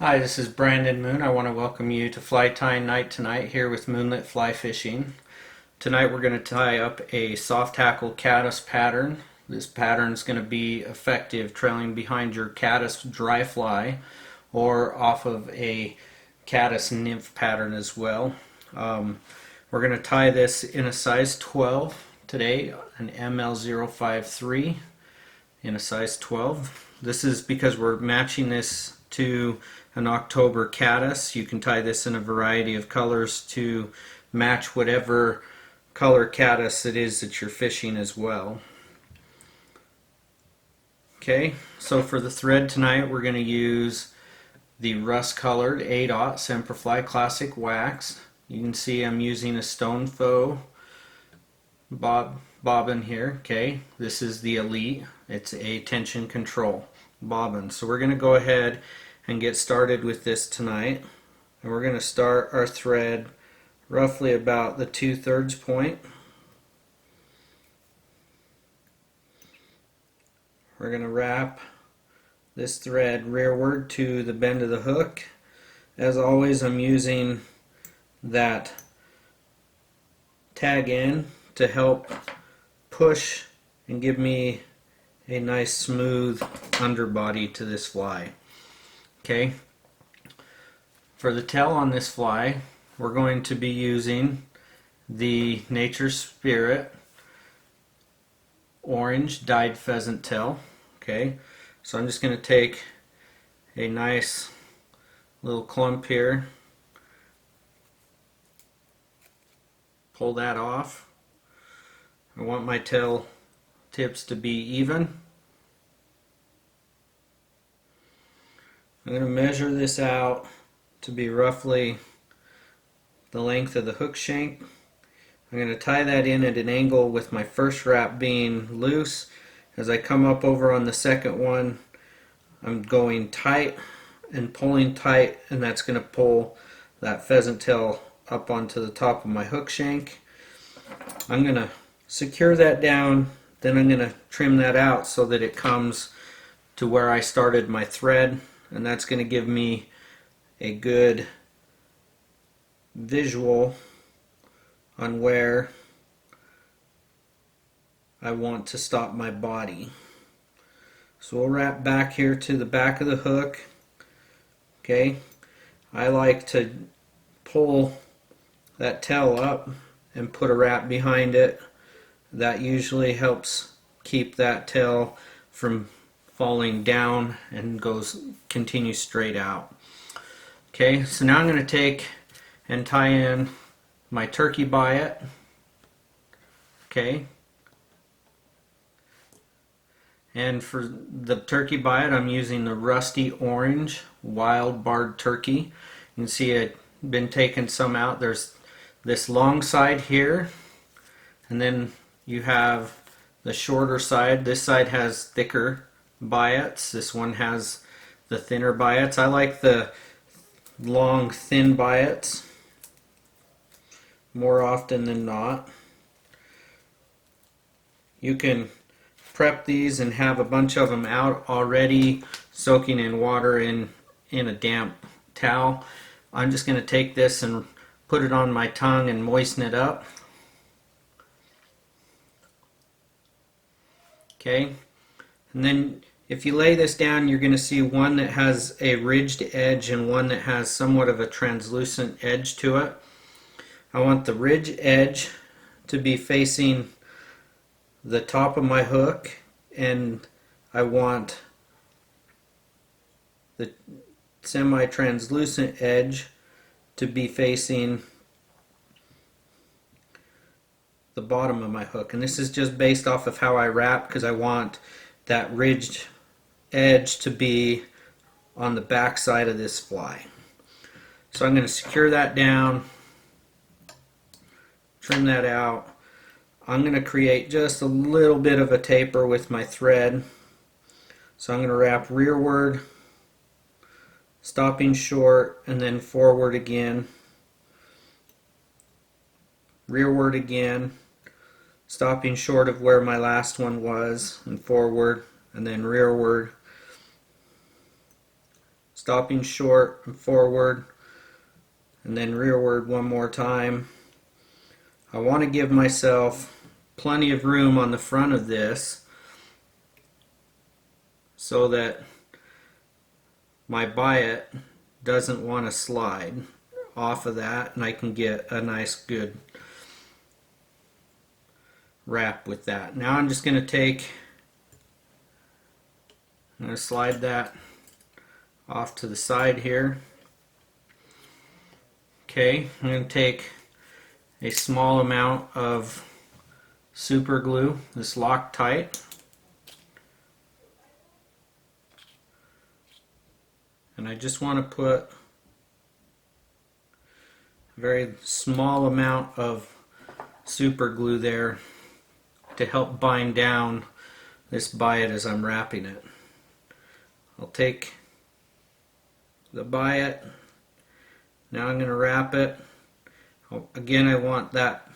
Hi, this is Brandon Moon. I want to welcome you to Fly Tying Night tonight here with Moonlit Fly Fishing. Tonight we're going to tie up a Soft Hackle Caddis pattern. This pattern is going to be effective trailing behind your caddis dry fly or off of a caddis nymph pattern as well. We're going to tie this in a size 12 today, an ML053 in a size 12. This is because we're matching this to an October Caddis. You can tie this in a variety of colors to match whatever color caddis it is that you're fishing as well. Okay, so for the thread tonight we're going to use the rust colored A-Dot Semperfli Classic Wax. You can see I'm using a stone faux bobbin here. Okay, this is the Elite. It's a tension control bobbin. So we're going to go ahead and get started with this tonight. And we're going to start our thread roughly about the 2/3 point. We're going to wrap this thread rearward to the bend of the hook. As always, I'm using that tag end to help push and give me a nice smooth underbody to this fly. Okay, for the tail on this fly we're going to be using the Nature Spirit orange dyed pheasant tail. Okay, so I'm just going to take a nice little clump here, pull that off. I want my tail tips to be even. I'm going to measure this out to be roughly the length of the hook shank. I'm going to tie that in at an angle with my first wrap being loose. As I come up over on the second one, I'm going tight and pulling tight, and that's going to pull that pheasant tail up onto the top of my hook shank. I'm going to secure that down, then I'm going to trim that out so that it comes to where I started my thread, and that's going to give me a good visual on where I want to stop my body. So we'll wrap back here to the back of the hook. Okay, I like to pull that tail up and put a wrap behind it. That usually helps keep that tail from falling down and continues straight out. Okay, so now I'm going to take and tie in my turkey biot. Okay, and for the turkey biot I'm using the rusty orange wild barred turkey. You can see I've been taking some out. There's this long side here, and then you have the shorter side. This side has thicker biots. This one has the thinner biots. I like the long thin biots more often than not. You can prep these and have a bunch of them out already soaking in water in a damp towel. I'm just going to take this and put it on my tongue and moisten it up. Okay, and then if you lay this down, you're going to see one that has a ridged edge and one that has somewhat of a translucent edge to it. I want the ridged edge to be facing the top of my hook, and I want the semi-translucent edge to be facing the bottom of my hook. And this is just based off of how I wrap, because I want that ridged edge to be on the back side of this fly. So I'm going to secure that down, trim that out. I'm going to create just a little bit of a taper with my thread. So I'm going to wrap rearward, stopping short, and then forward again, rearward again, stopping short of where my last one was, and forward, and then rearward, stopping short and forward, and then rearward one more time. I want to give myself plenty of room on the front of this so that my biot doesn't want to slide off of that, and I can get a nice good wrap with that. Now I'm just going to slide that off to the side here. Okay, I'm going to take a small amount of super glue, this Loctite, and I just want to put a very small amount of super glue there to help bind down this biot as I'm wrapping it. I'll take the biot, now I'm going to wrap it. Again, I want that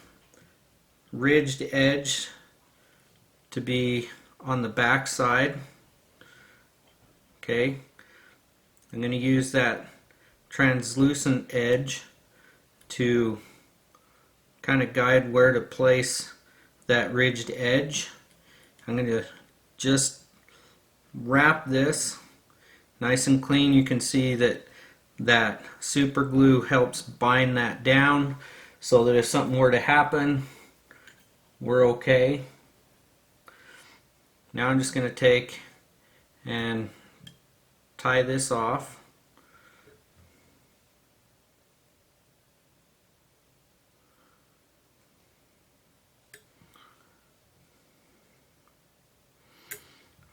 ridged edge to be on the back side. Okay, I'm going to use that translucent edge to kind of guide where to place that ridged edge. I'm going to just wrap this nice and clean. You can see that super glue helps bind that down so that if something were to happen, we're okay. Now I'm just going to take and tie this off.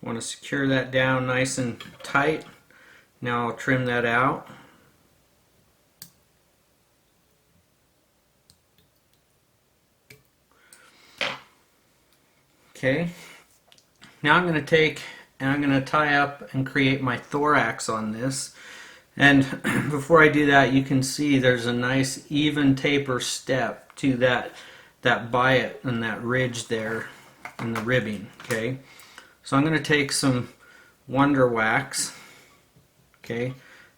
I want to secure that down nice and tight. Now I'll trim that out. Okay, now I'm going to take and I'm going to tie up and create my thorax on this. And before I do that, you can see there's a nice even taper step to that biot and that ridge there in the ribbing. Okay, so I'm going to take some Wonder Wax, okay,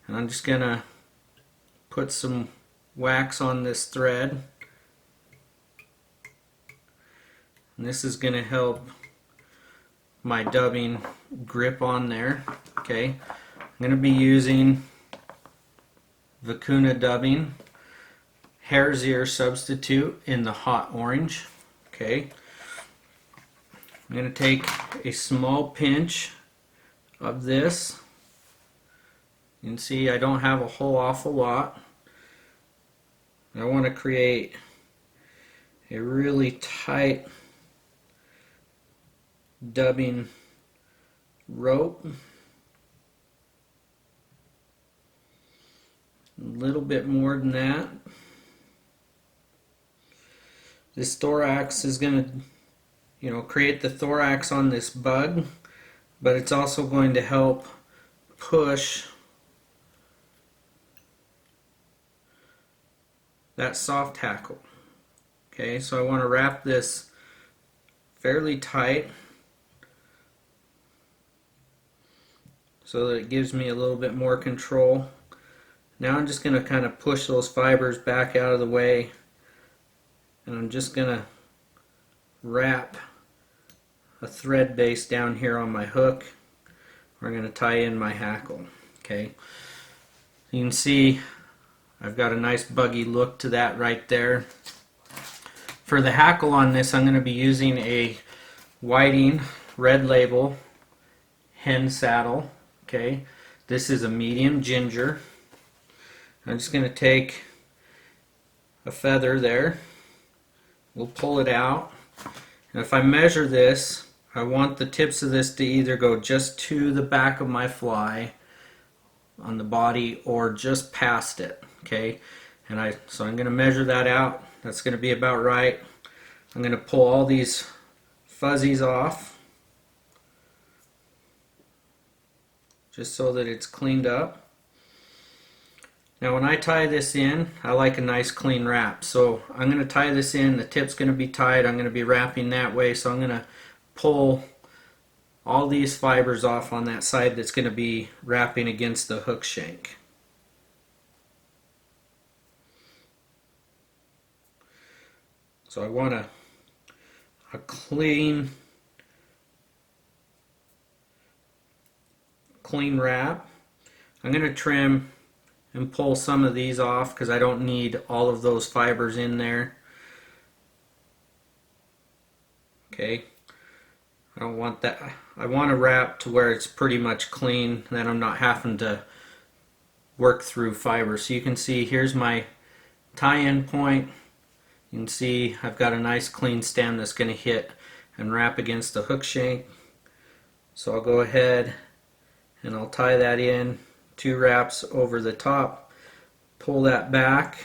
and I'm just going to put some wax on this thread. And this is going to help my dubbing grip on there. Okay, I'm going to be using the Kuna dubbing hare's ear substitute in the hot orange. Okay, I'm going to take a small pinch of this. You can see I don't have a whole awful lot. I want to create a really tight dubbing rope. A little bit more than that. This thorax is going to, create the thorax on this bug, but it's also going to help push that soft hackle. Okay, so I want to wrap this fairly tight so that it gives me a little bit more control. Now I'm just going to kind of push those fibers back out of the way, and I'm just going to wrap a thread base down here on my hook. We're going to tie in my hackle. Okay, you can see I've got a nice buggy look to that right there. For the hackle on this, I'm going to be using a Whiting Red Label hen saddle. Okay, this is a medium ginger. I'm just going to take a feather there. We'll pull it out. And if I measure this, I want the tips of this to either go just to the back of my fly on the body or just past it. Okay, and so I'm going to measure that out. That's going to be about right. I'm going to pull all these fuzzies off just so that it's cleaned up. Now when I tie this in, I like a nice clean wrap. So I'm going to tie this in, the tip's going to be tied, I'm going to be wrapping that way, so I'm going to pull all these fibers off on that side that's going to be wrapping against the hook shank. So I want a clean wrap. I'm going to trim and pull some of these off because I don't need all of those fibers in there. Okay, I don't want that. I want to wrap to where it's pretty much clean, then I'm not having to work through fibers. So you can see here's my tie-in point. You can see I've got a nice clean stem that's going to hit and wrap against the hook shank. So I'll go ahead and I'll tie that in, 2 wraps over the top, pull that back,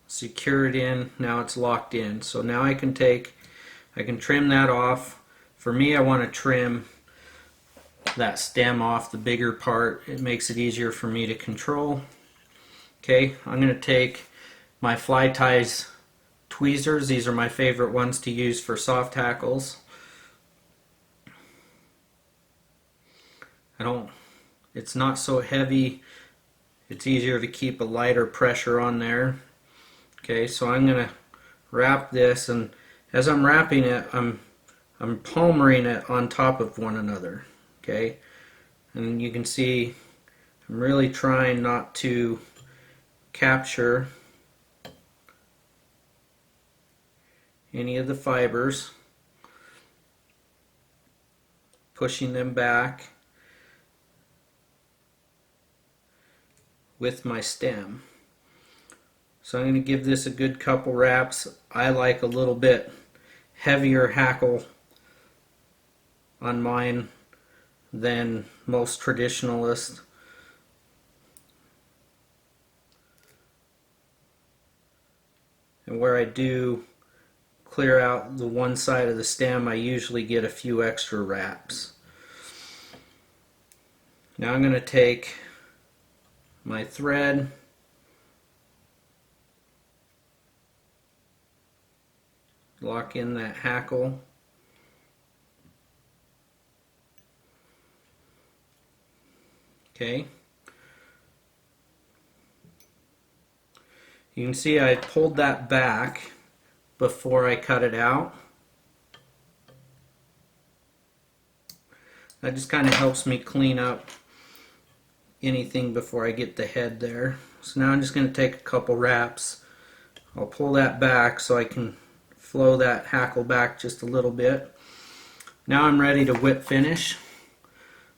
secure it in. Now it's locked in. So now I can trim that off. For me, I want to trim that stem off, the bigger part. It makes it easier for me to control. Okay, I'm going to take my fly ties tweezers. These are my favorite ones to use for soft hackles. It's not so heavy. It's easier to keep a lighter pressure on there. Okay, so I'm going to wrap this, and as I'm wrapping it, I'm palmering it on top of one another. Okay, and you can see I'm really trying not to capture any of the fibers, pushing them back with my stem. So I'm going to give this a good couple wraps. I like a little bit heavier hackle on mine than most traditionalists. And where I do clear out the one side of the stem, I usually get a few extra wraps. Now I'm going to take my thread, lock in that hackle, okay. You can see I pulled that back before I cut it out. That just kind of helps me clean up anything before I get the head there. So now I'm just going to take a couple wraps. I'll pull that back so I can flow that hackle back just a little bit. Now I'm ready to whip finish.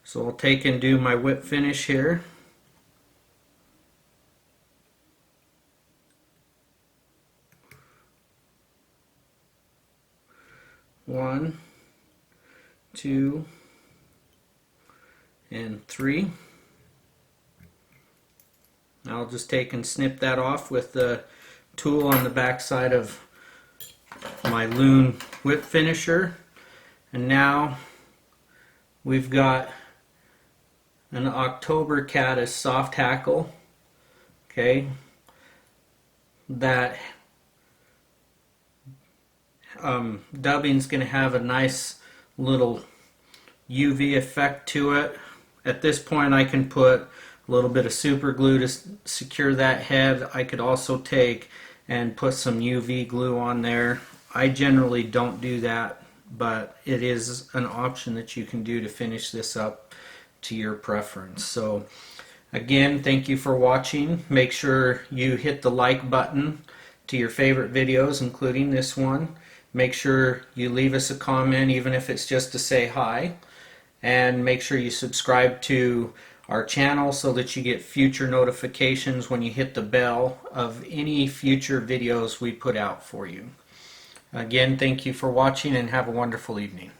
So I'll take and do my whip finish here. One, 2, and 3. I'll just take and snip that off with the tool on the back side of my loon whip finisher. And now we've got an October Caddis soft hackle. Okay, that dubbing's going to have a nice little UV effect to it. At this point I can put a little bit of super glue to secure that head. I could also take and put some UV glue on there. I generally don't do that, but it is an option that you can do to finish this up to your preference. So again, thank you for watching. Make sure you hit the like button to your favorite videos, including this one. Make sure you leave us a comment, even if it's just to say hi. And make sure you subscribe to our channel so that you get future notifications when you hit the bell of any future videos we put out for you. Again, thank you for watching and have a wonderful evening.